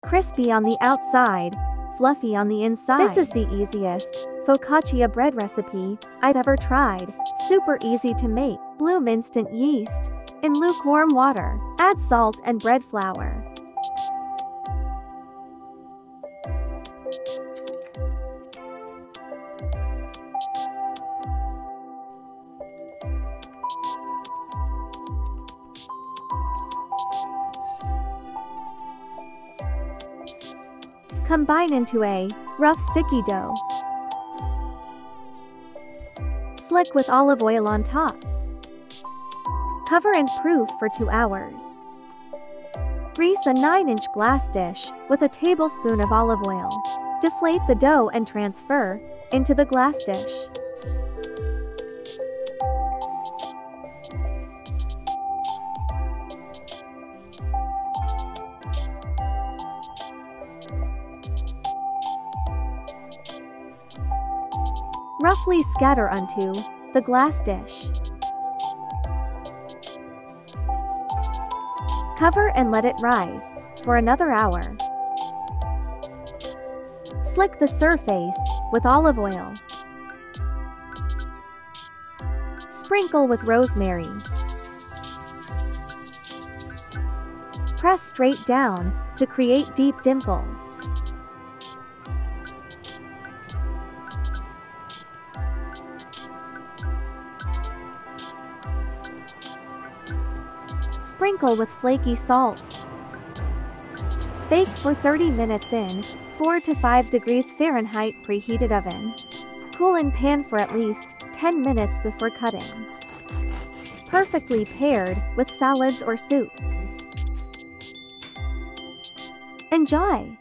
Crispy on the outside, fluffy on the inside. This is the easiest focaccia bread recipe I've ever tried. Super easy to make. Bloom instant yeast in lukewarm water. Add salt and bread flour. Combine into a rough sticky dough. Slick with olive oil on top. Cover and proof for 2 hours. Grease a 9-inch glass dish with a tablespoon of olive oil. Deflate the dough and transfer into the glass dish. Roughly scatter onto the glass dish. Cover and let it rise for another hour. Slick the surface with olive oil. Sprinkle with rosemary. Press straight down to create deep dimples. Sprinkle with flaky salt. Bake for 30 minutes in 4 to 5 degrees Fahrenheit preheated oven. Cool in pan for at least 10 minutes before cutting. Perfectly paired with salads or soup. Enjoy!